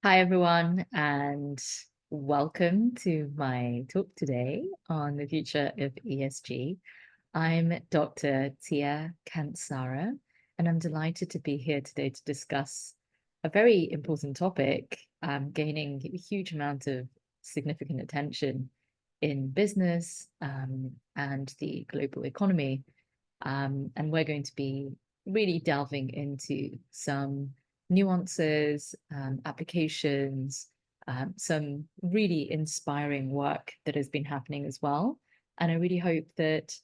Hi, everyone, and welcome to my talk today on the future of ESG. I'm Dr. Tia Kansara, and I'm delighted to be here today to discuss a very important topic, gaining a huge amount of significant attention in business and the global economy. And we're going to be really delving into some nuances, applications, some really inspiring work that has been happening as well. And I really hope that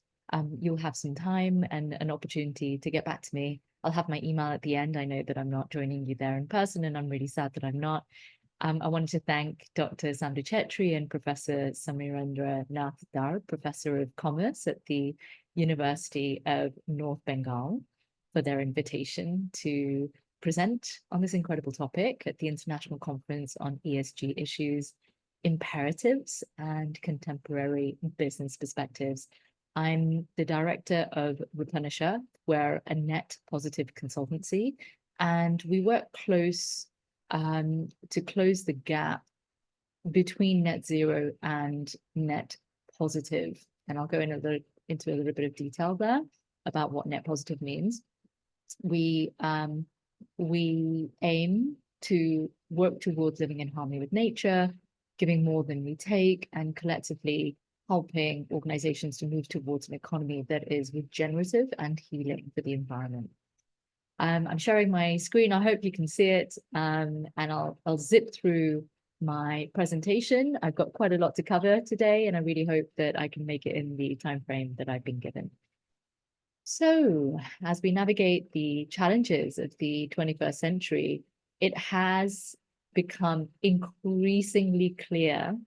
you'll have some time and an opportunity to get back to me. I'll have my email at the end. I know that I'm not joining you there in person, and I'm really sad that I'm not. I wanted to thank Dr. Sandhu Chetri and Professor Samirendra Nath Dar, Professor of Commerce at the University of North Bengal, for their invitation to present on this incredible topic at the International Conference on ESG Issues, Imperatives, and Contemporary Business Perspectives. I'm the director of Replenisher. We're a net positive consultancy, and we work to close the gap between net zero and net positive. And I'll go into a little bit of detail there about what net positive means. We aim to work towards living in harmony with nature, giving more than we take, and collectively helping organizations to move towards an economy that is regenerative and healing for the environment. I'm sharing my screen. I hope you can see it, and I'll zip through my presentation. I've got quite a lot to cover today, and I really hope that I can make it in the time frame that I've been given. So, as we navigate the challenges of the 21st century, it has become increasingly clear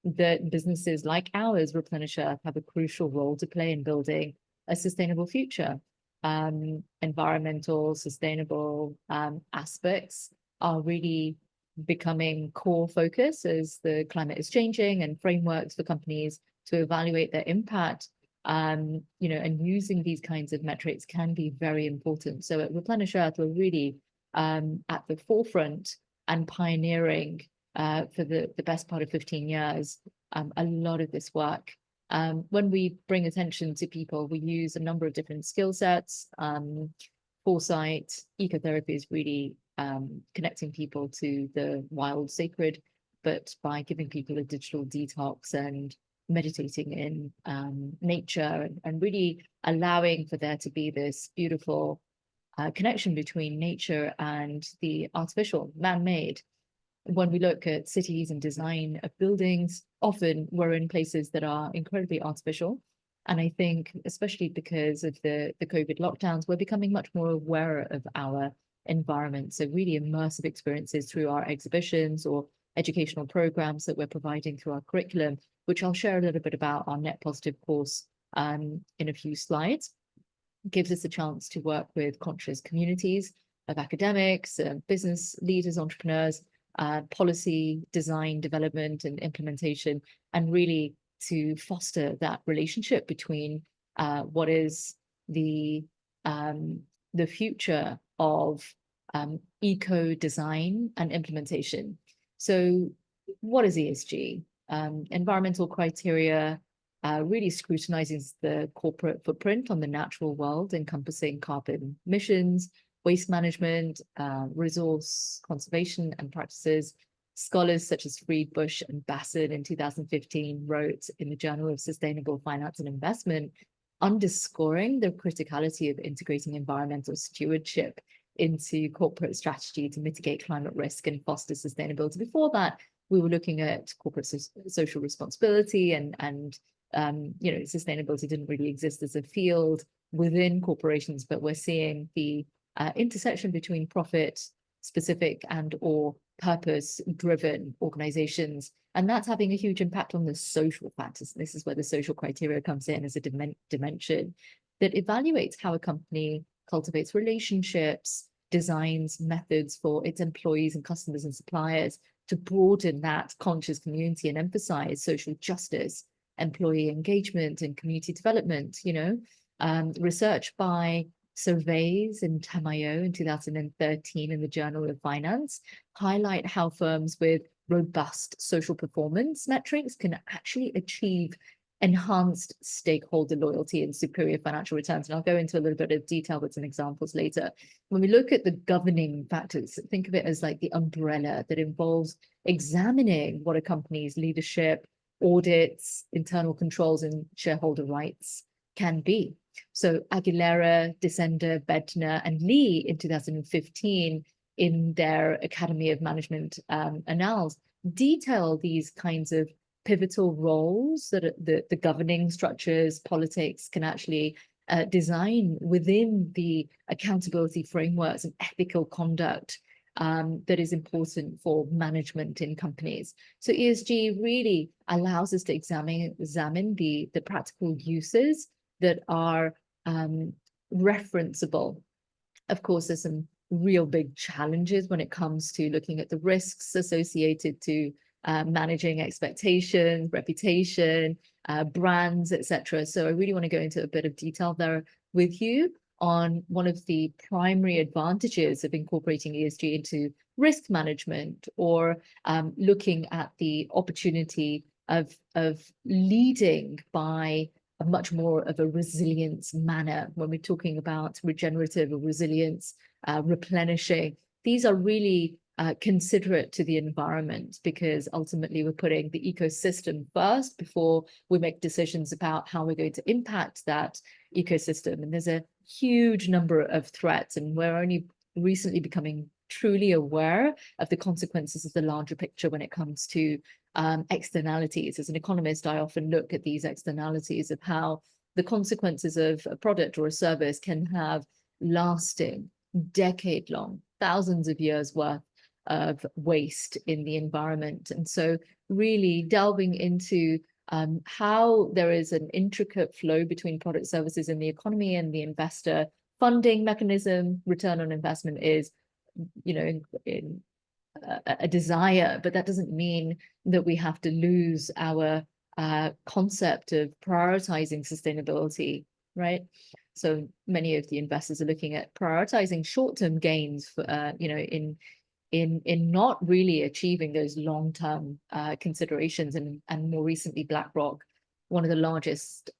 that businesses like ours, Replenisher, have a crucial role to play in building a sustainable future. Environmental, sustainable aspects are really becoming core focus as the climate is changing, and frameworks for companies to evaluate their impact, and using these kinds of metrics can be very important. So at Replenish we're really at the forefront and pioneering for the best part of 15 years, a lot of this work. When we bring attention to people, we use a number of different skill sets. Foresight, ecotherapy is really connecting people to the wild sacred, but by giving people a digital detox and meditating in nature, and really allowing for there to be this beautiful connection between nature and the artificial, man-made. When we look at cities and design of buildings, often we're in places that are incredibly artificial. And I think, especially because of the COVID lockdowns, we're becoming much more aware of our environment. So really immersive experiences through our exhibitions or educational programs that we're providing through our curriculum, which I'll share a little bit about our Net Positive course in a few slides, gives us a chance to work with conscious communities of academics, business leaders, entrepreneurs, policy, design, development, and implementation, and really to foster that relationship between what is the future of eco design and implementation. So, what is ESG? Environmental criteria really scrutinizes the corporate footprint on the natural world, encompassing carbon emissions, waste management, resource conservation and practices. Scholars such as Fried, Bush, and Bassett in 2015 wrote in the Journal of Sustainable Finance and Investment, underscoring the criticality of integrating environmental stewardship into corporate strategy to mitigate climate risk and foster sustainability. Before that, we were looking at corporate social responsibility, and sustainability didn't really exist as a field within corporations, but we're seeing the intersection between profit specific and or purpose driven organizations, and that's having a huge impact on the social factors. And this is where the social criteria comes in as a dimension that evaluates how a company cultivates relationships, designs methods for its employees and customers and suppliers to broaden that conscious community and emphasize social justice, employee engagement, and community development. Research by surveys in Tamayo in 2013 in the Journal of Finance highlight how firms with robust social performance metrics can actually achieve enhanced stakeholder loyalty and superior financial returns. And I'll go into a little bit of detail with some examples later. When we look at the governing factors, think of it as like the umbrella that involves examining what a company's leadership, audits, internal controls, and shareholder rights can be. So Aguilera, Descender, Bednar, and Lee in 2015 in their Academy of Management Annals detail these kinds of pivotal roles that the governing structures, politics can actually design within the accountability frameworks and ethical conduct that is important for management in companies. So ESG really allows us to examine the practical uses that are referenceable. Of course, there's some real big challenges when it comes to looking at the risks associated to managing expectations, reputation, brands, etc. So I really want to go into a bit of detail there with you on one of the primary advantages of incorporating ESG into risk management, or looking at the opportunity of leading by a much more of a resilience manner. When we're talking about regenerative or resilience, replenishing, these are really considerate to the environment, because ultimately we're putting the ecosystem first before we make decisions about how we're going to impact that ecosystem. And there's a huge number of threats, and we're only recently becoming truly aware of the consequences of the larger picture when it comes to externalities. As an economist, I often look at these externalities of how the consequences of a product or a service can have lasting, decade-long, thousands of years worth of waste in the environment. And so really delving into how there is an intricate flow between product, services in the economy and the investor funding mechanism. Return on investment is, you know, in a desire, but that doesn't mean that we have to lose our concept of prioritizing sustainability, right? So many of the investors are looking at prioritizing short-term gains for, you know, in not really achieving those long-term considerations. And more recently, BlackRock, one of the largest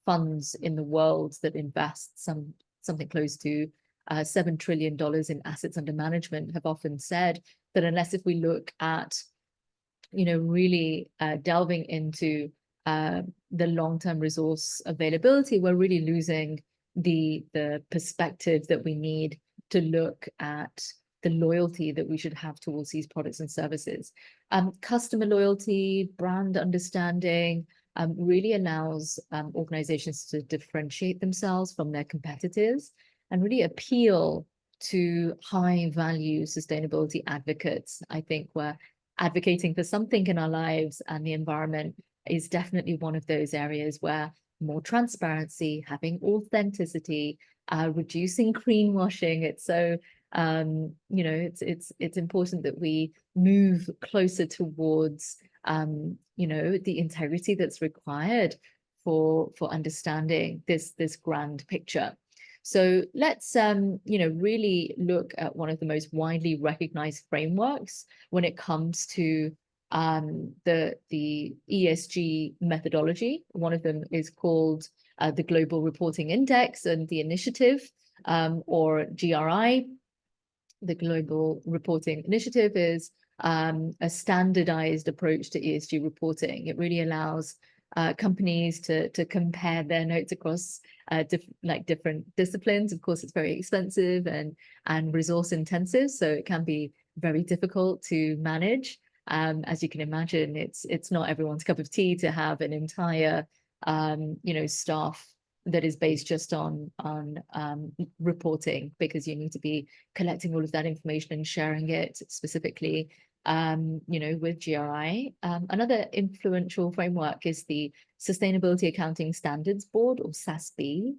funds in the world that invests something close to $7 trillion in assets under management, have often said that unless if we look at, you know, really delving into the long-term resource availability, we're really losing the perspective that we need to look at the loyalty that we should have towards these products and services. Customer loyalty, brand understanding really allows organizations to differentiate themselves from their competitors and really appeal to high-value sustainability advocates. I think we're advocating for something in our lives, and the environment is definitely one of those areas where more transparency, having authenticity, reducing greenwashing. It's so you know, it's important that we move closer towards you know, the integrity that's required for understanding this grand picture. So let's you know, really look at one of the most widely recognized frameworks when it comes to the ESG methodology. One of them is called the Global Reporting Index and the Initiative, or GRI. The Global Reporting Initiative is a standardized approach to ESG reporting. It really allows companies to compare their notes across different disciplines. Of course, it's very expensive and resource intensive, so it can be very difficult to manage. As you can imagine, it's not everyone's cup of tea to have an entire you know, staff that is based just on reporting, because you need to be collecting all of that information and sharing it specifically you know, with GRI. Another influential framework is the Sustainability Accounting Standards Board, or SASB,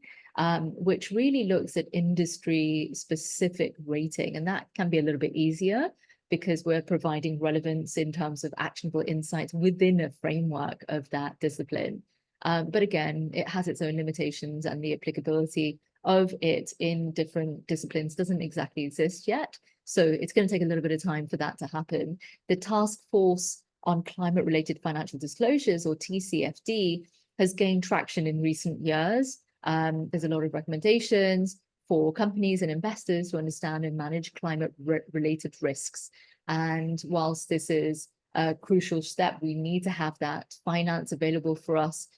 which really looks at industry specific rating, and that can be a little bit easier because we're providing relevance in terms of actionable insights within a framework of that discipline. But again, it has its own limitations, and the applicability of it in different disciplines doesn't exactly exist yet. So it's going to take a little bit of time for that to happen. The Task Force on Climate-Related Financial Disclosures, or TCFD, has gained traction in recent years. There's a lot of recommendations for companies and investors to understand and manage climate-related risks. And whilst this is a crucial step, we need to have that finance available for us.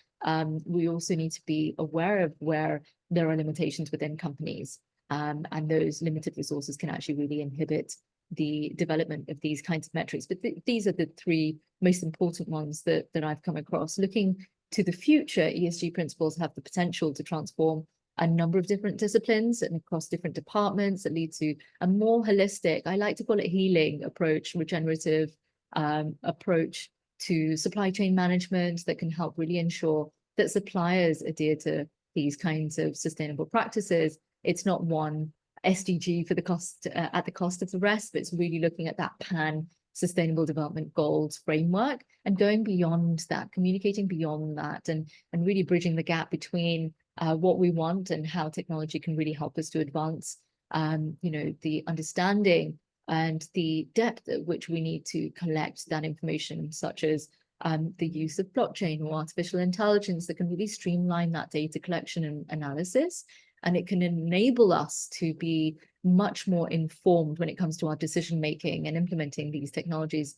We also need to be aware of where there are limitations within companies. And those limited resources can actually really inhibit the development of these kinds of metrics. But these are the three most important ones that I've come across. Looking to the future, ESG principles have the potential to transform a number of different disciplines and across different departments that lead to a more holistic, I like to call it healing approach, regenerative approach to supply chain management that can help really ensure that suppliers adhere to these kinds of sustainable practices. It's not one SDG for the cost at the cost of the rest, but it's really looking at that pan sustainable development goals framework and going beyond that, communicating beyond that, and really bridging the gap between what we want and how technology can really help us to advance the understanding and the depth at which we need to collect that information, such as the use of blockchain or artificial intelligence that can really streamline that data collection and analysis. And it can enable us to be much more informed when it comes to our decision making, and implementing these technologies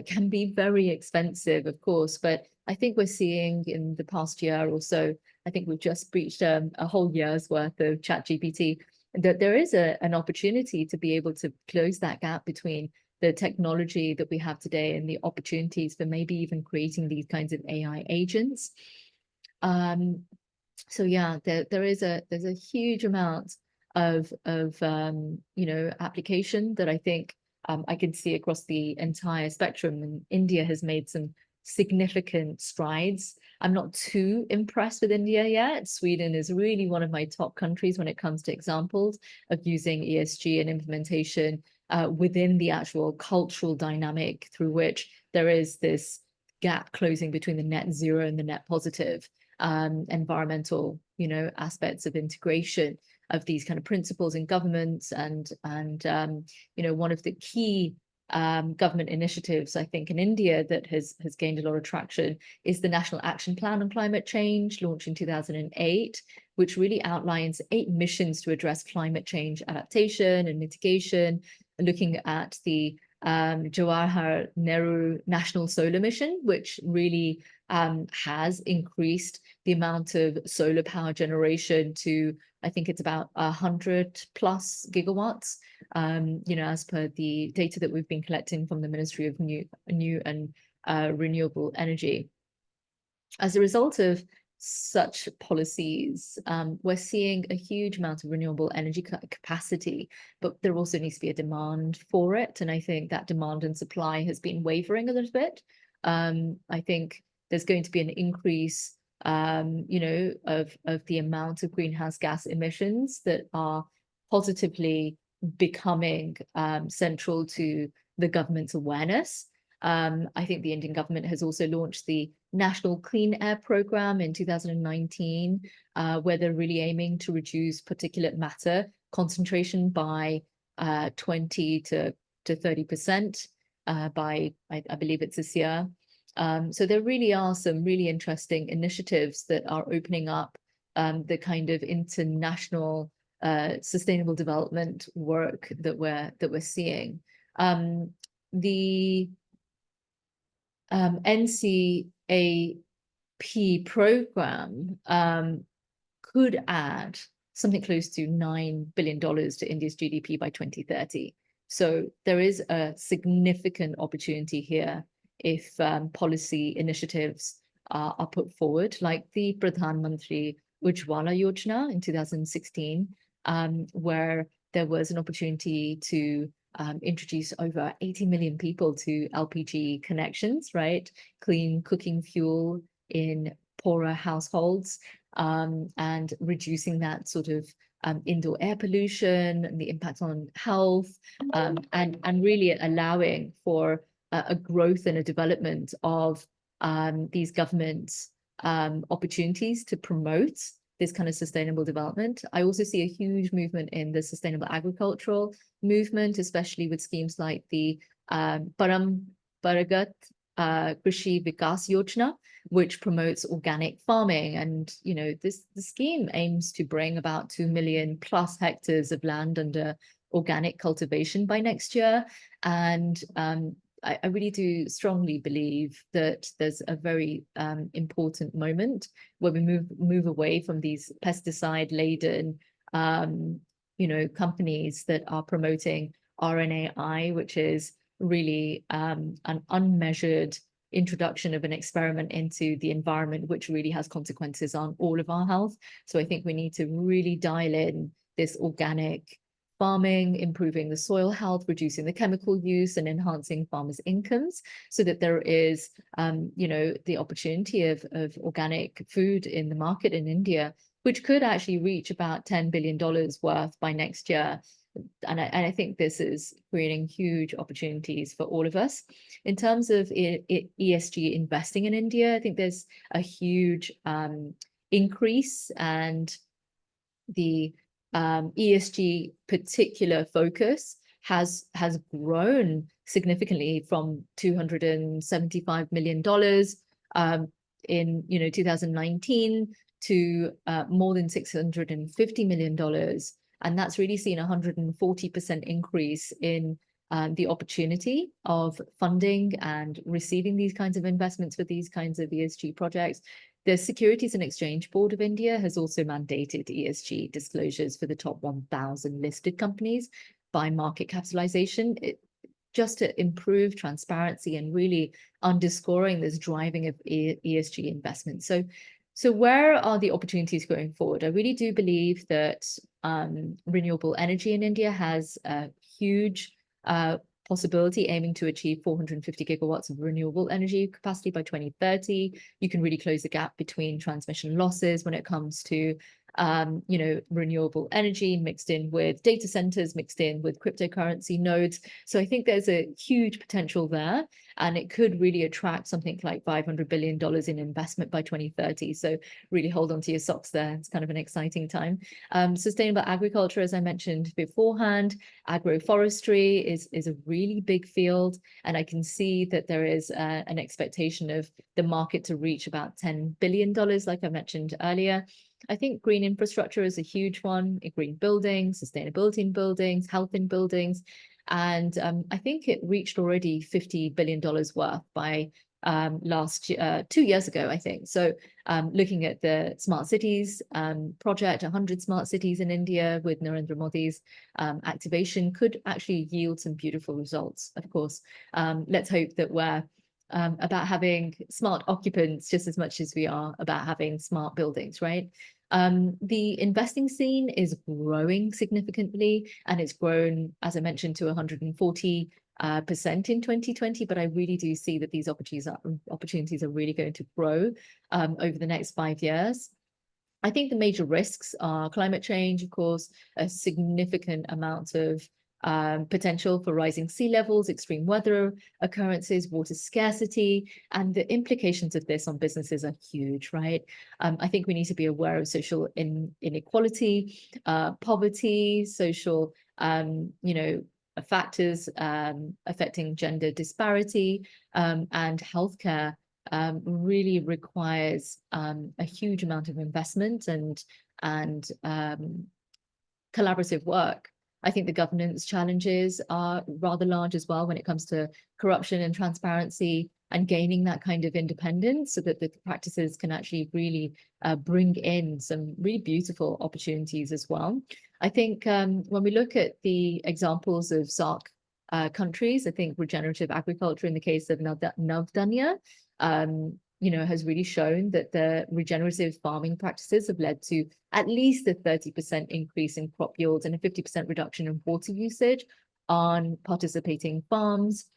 can be very expensive, of course, but I think we're seeing in the past year or so, I think we've just breached a whole year's worth of ChatGPT, that there is an opportunity to be able to close that gap between the technology that we have today and the opportunities for maybe even creating these kinds of AI agents. So yeah, there's a huge amount of application that I think I can see across the entire spectrum, and India has made some significant strides. I'm not too impressed with India yet. Sweden is really one of my top countries when it comes to examples of using ESG and implementation within the actual cultural dynamic through which there is this gap closing between the net zero and the net positive. Environmental, aspects of integration of these kind of principles in governments, and one of the key government initiatives, I think, in India that has gained a lot of traction is the National Action Plan on Climate Change, launched in 2008, which really outlines 8 missions to address climate change adaptation and mitigation, looking at the Jawaharlal Nehru National Solar Mission, which really has increased the amount of solar power generation to, I think it's about 100+ gigawatts, as per the data that we've been collecting from the Ministry of New and Renewable Energy. As a result of such policies, we're seeing a huge amount of renewable energy capacity, but there also needs to be a demand for it. And I think that demand and supply has been wavering a little bit. I think there's going to be an increase, of the amount of greenhouse gas emissions that are positively becoming central to the government's awareness. I think the Indian government has also launched the National Clean Air Programme in 2019, where they're really aiming to reduce particulate matter concentration by 20 to 30% by, I believe it's this year. So there really are some really interesting initiatives that are opening up the kind of international sustainable development work that we're seeing. The NCAP program could add something close to $9 billion to India's GDP by 2030. So there is a significant opportunity here if policy initiatives are put forward, like the Pradhan Mantri Ujjwala Yojana in 2016, where there was an opportunity to introduce over 80 million people to LPG connections, right? Clean cooking fuel in poorer households, and reducing that sort of indoor air pollution and the impact on health, and really allowing for a growth and a development of these government opportunities to promote this kind of sustainable development. I also see a huge movement in the sustainable agricultural movement, especially with schemes like the Parambaragat Krishi Vikas Yojana, which promotes organic farming. And, the scheme aims to bring about 2 million plus hectares of land under organic cultivation by next year. And I really do strongly believe that there's a very important moment where we move away from these pesticide-laden, companies that are promoting RNAi, which is really an unmeasured introduction of an experiment into the environment, which really has consequences on all of our health. So I think we need to really dial in this organic farming, improving the soil health, reducing the chemical use, and enhancing farmers' incomes, so that there is, the opportunity of organic food in the market in India, which could actually reach about $10 billion worth by next year. And I think this is creating huge opportunities for all of us. In terms of ESG investing in India, I think there's a huge increase, and the ESG particular focus has grown significantly from $275 million in 2019 to more than $650 million. And that's really seen 140% increase in the opportunity of funding and receiving these kinds of investments for these kinds of ESG projects. The Securities and Exchange Board of India has also mandated ESG disclosures for the top 1,000 listed companies by market capitalization, just to improve transparency and really underscoring this driving of ESG investment. So where are the opportunities going forward? I really do believe that renewable energy in India has a huge possibility, aiming to achieve 450 gigawatts of renewable energy capacity by 2030. You can really close the gap between transmission losses when it comes to renewable energy mixed in with data centers, mixed in with cryptocurrency nodes. So I think there's a huge potential there, and it could really attract something like $500 billion in investment by 2030. So really hold on to your socks there. It's kind of an exciting time. Sustainable agriculture, as I mentioned beforehand, agroforestry is a really big field, and I can see that there is an expectation of the market to reach about $10 billion, like I mentioned earlier. I think green infrastructure is a huge one, green buildings, sustainability in buildings, health in buildings. And I think it reached already $50 billion worth by last year, 2 years ago, I think. So looking at the smart cities project, 100 smart cities in India with Narendra Modi's activation could actually yield some beautiful results. Of course, let's hope that we're about having smart occupants just as much as we are about having smart buildings, right? The investing scene is growing significantly, and it's grown, as I mentioned, to 140% in 2020. But I really do see that these opportunities are really going to grow over the next 5 years. I think the major risks are climate change, of course, a significant amount of potential for rising sea levels, extreme weather occurrences, water scarcity, and the implications of this on businesses are huge, right? I think we need to be aware of social inequality, poverty, social, factors affecting gender disparity, and healthcare really requires a huge amount of investment and collaborative work. I think the governance challenges are rather large as well when it comes to corruption and transparency, and gaining that kind of independence so that the practices can actually really bring in some really beautiful opportunities as well. I think when we look at the examples of SAARC countries, I think regenerative agriculture in the case of Navdanya, has really shown that the regenerative farming practices have led to at least a 30% increase in crop yields and a 50% reduction in water usage on participating farms,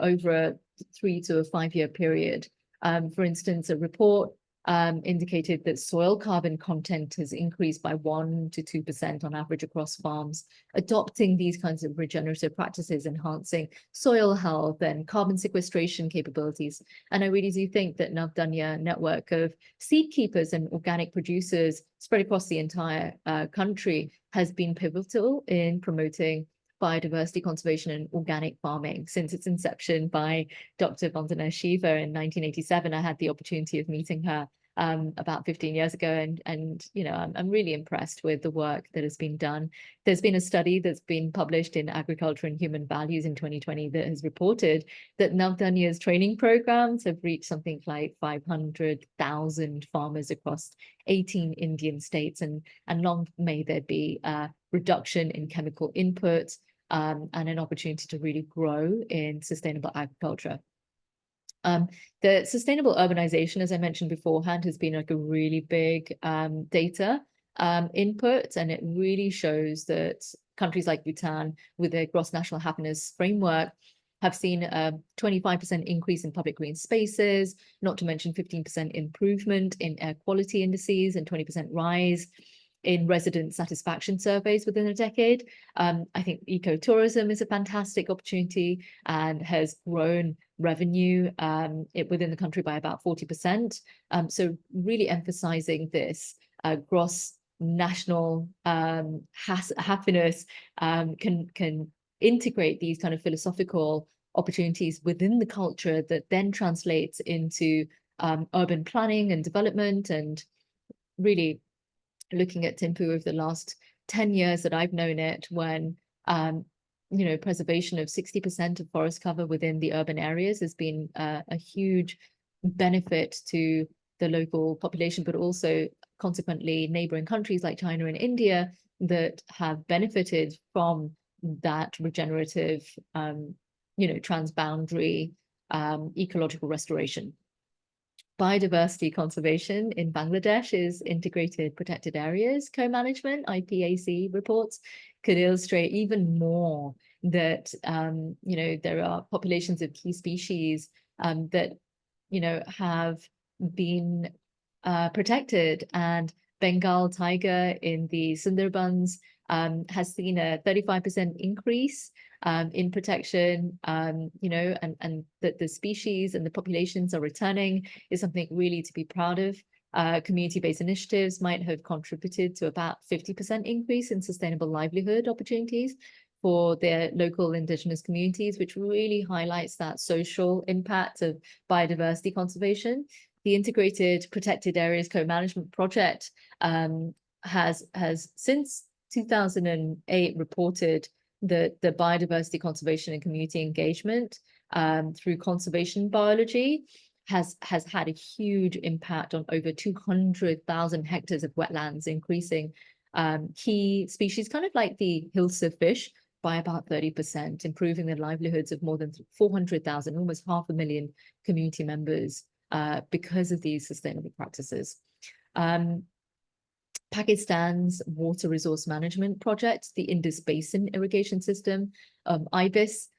over a 3 to 5 year period. For instance, a report indicated that soil carbon content has increased by 1 to 2% on average across farms, adopting these kinds of regenerative practices, enhancing soil health and carbon sequestration capabilities. And I really do think that Navdanya network of seed keepers and organic producers spread across the entire country has been pivotal in promoting biodiversity conservation and organic farming since its inception by Dr. Vandana Shiva in 1987. I had the opportunity of meeting her about 15 years ago, and you know, I'm really impressed with the work that has been done. There's been a study that's been published in Agriculture and Human Values in 2020 that has reported that Navdanya's training programs have reached something like 500,000 farmers across 18 Indian states, and long may there be a reduction in chemical inputs and an opportunity to really grow in sustainable agriculture. The sustainable urbanization, as I mentioned beforehand, has been like a really big data input, and it really shows that countries like Bhutan, with their gross national happiness framework, have seen a 25% increase in public green spaces, not to mention 15% improvement in air quality indices and 20% rise in resident satisfaction surveys within a decade. I think ecotourism is a fantastic opportunity and has grown revenue within the country by about 40%. So really emphasizing this gross national happiness can integrate these kind of philosophical opportunities within the culture that then translates into urban planning and development. And really looking at Thimphu over the last 10 years that I've known it, when you know, preservation of 60% of forest cover within the urban areas has been a huge benefit to the local population, but also consequently neighboring countries like China and India that have benefited from that regenerative, you know, transboundary ecological restoration. Biodiversity conservation in Bangladesh is integrated protected areas co-management. IPAC reports could illustrate even more that you know, there are populations of key species that you know have been protected, and Bengal tiger in the Sundarbans has seen a 35% increase in protection, you know, and that the species and the populations are returning is something really to be proud of. Community-based initiatives might have contributed to about 50% increase in sustainable livelihood opportunities for their local indigenous communities, which really highlights that social impact of biodiversity conservation. The Integrated Protected Areas Co-Management Project has since 2008 reported that the biodiversity conservation and community engagement through conservation biology has had a huge impact on over 200,000 hectares of wetlands, increasing key species, kind of like the Hilsa fish, by about 30%, improving the livelihoods of more than 400,000, almost 500,000 community members because of these sustainable practices. Pakistan's water resource management project, the Indus Basin Irrigation System, IBIS,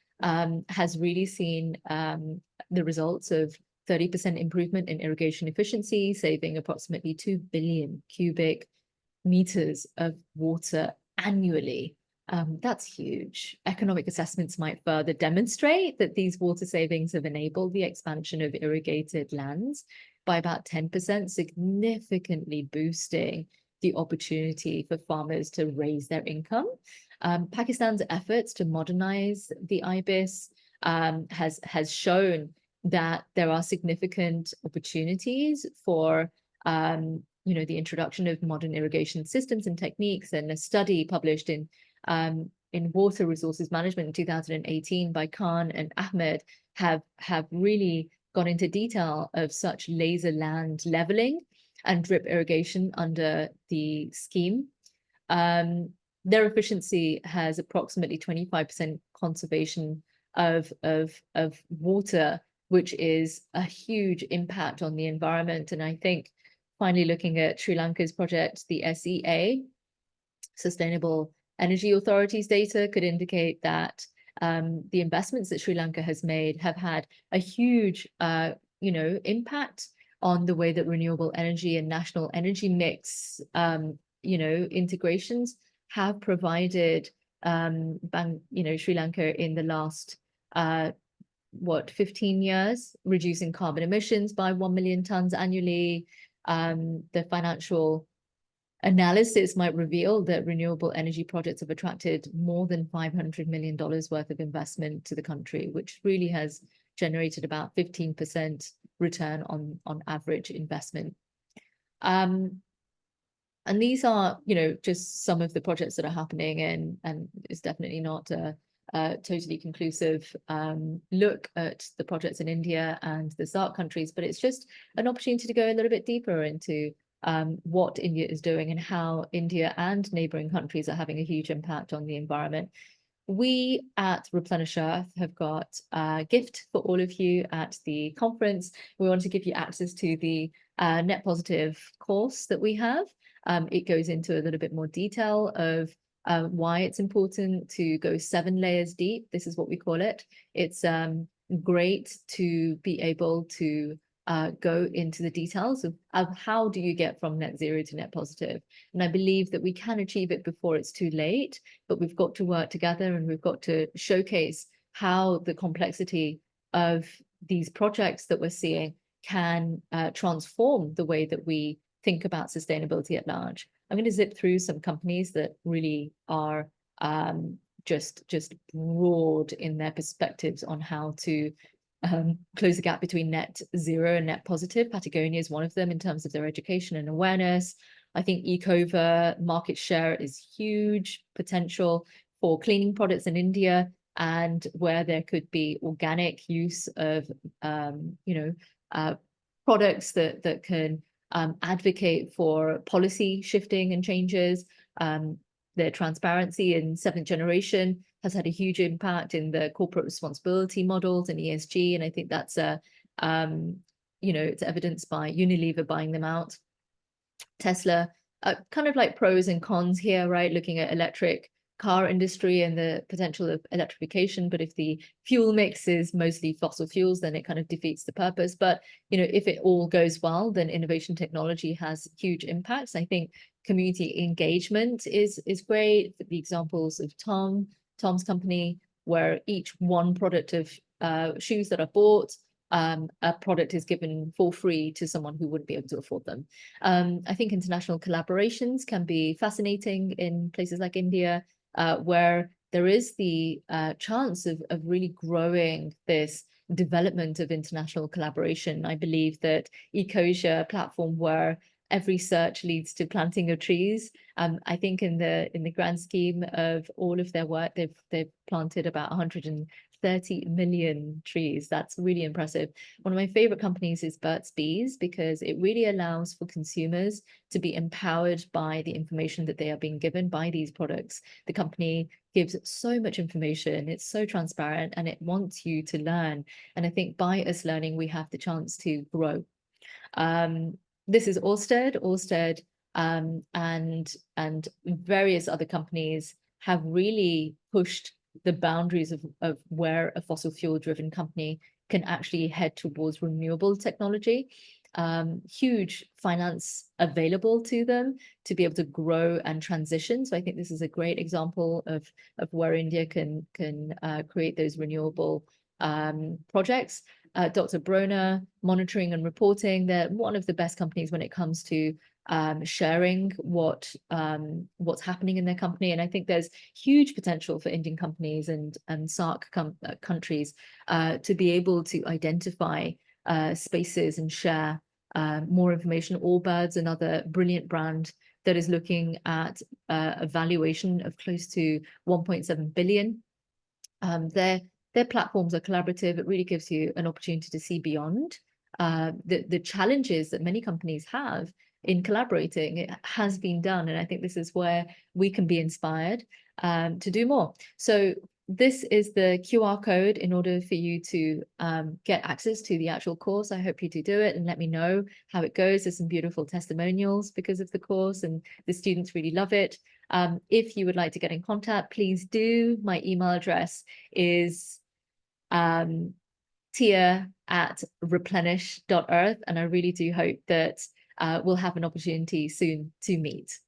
has really seen the results of 30% improvement in irrigation efficiency, saving approximately 2 billion cubic meters of water annually. That's huge. Economic assessments might further demonstrate that these water savings have enabled the expansion of irrigated lands by about 10%, significantly boosting the opportunity for farmers to raise their income. Pakistan's efforts to modernize the IBIS has shown that there are significant opportunities for you know, the introduction of modern irrigation systems and techniques. And a study published in Water Resources Management in 2018 by Khan and Ahmed have really gone into detail of such laser land leveling and drip irrigation under the scheme. Their efficiency has approximately 25% conservation of water, which is a huge impact on the environment. And I think finally looking at Sri Lanka's project, the SEA, Sustainable Energy Authorities data could indicate that the investments that Sri Lanka has made have had a huge, you know, impact on the way that renewable energy and national energy mix, integrations have provided Sri Lanka in the last 15 years, reducing carbon emissions by 1 million tons annually. The financial analysis might reveal that renewable energy projects have attracted more than $500 million worth of investment to the country, which really has generated about 15% return on average investment. And these are, just some of the projects that are happening, and it's definitely not a totally conclusive look at the projects in India and the SAARC countries, but it's just an opportunity to go a little bit deeper into what India is doing and how India and neighboring countries are having a huge impact on the environment. We at Replenish Earth have got a gift for all of you at the conference. We want to give you access to the Net Positive course that we have. It goes into a little bit more detail of why it's important to go 7 layers deep. This is what we call it. It's great to be able to go into the details of how do you get from net zero to net positive. And I believe that we can achieve it before it's too late, but we've got to work together and we've got to showcase how the complexity of these projects that we're seeing can transform the way that we think about sustainability at large. I'm going to zip through some companies that really are just broad in their perspectives on how to close the gap between net zero and net positive. Patagonia is one of them in terms of their education and awareness. I think Ecova market share is huge potential for cleaning products in India, and where there could be organic use of products that can advocate for policy shifting and changes. The transparency in 7th generation has had a huge impact in the corporate responsibility models and ESG, and I think that's it's evidenced by Unilever buying them out. Tesla, kind of like pros and cons here, right? Looking at electric car industry and the potential of electrification, but if the fuel mix is mostly fossil fuels, then it kind of defeats the purpose. But if it all goes well, then innovation technology has huge impacts. I think community engagement is great. The examples of Tom's company, where each one product of shoes that are bought, a product is given for free to someone who wouldn't be able to afford them. I think international collaborations can be fascinating in places like India, where there is the chance of really growing this development of international collaboration. I believe that Ecosia platform, where every search leads to planting of trees. I think in the grand scheme of all of their work, they've planted about 130 million trees. That's really impressive. One of my favorite companies is Burt's Bees, because it really allows for consumers to be empowered by the information that they are being given by these products. The company gives so much information, it's so transparent, and it wants you to learn. And I think by us learning, we have the chance to grow. This is Orsted, and various other companies have really pushed the boundaries of where a fossil fuel driven company can actually head towards renewable technology. Huge finance available to them to be able to grow and transition. So I think this is a great example of where India can create those renewable projects. Dr. Broner, monitoring and reporting, they're one of the best companies when it comes to sharing what's happening in their company. And I think there's huge potential for Indian companies and SAARC countries to be able to identify spaces and share more information. Allbirds, another brilliant brand that is looking at a valuation of close to 1.7 billion. Their platforms are collaborative. It really gives you an opportunity to see beyond the challenges that many companies have in collaborating. It has been done, and I think this is where we can be inspired to do more. So this is the QR code in order for you to get access to the actual course. I hope you do it and let me know how it goes. There's some beautiful testimonials because of the course, and the students really love it. If you would like to get in contact, please do. My email address is tia@replenish.earth, and I really do hope that we'll have an opportunity soon to meet.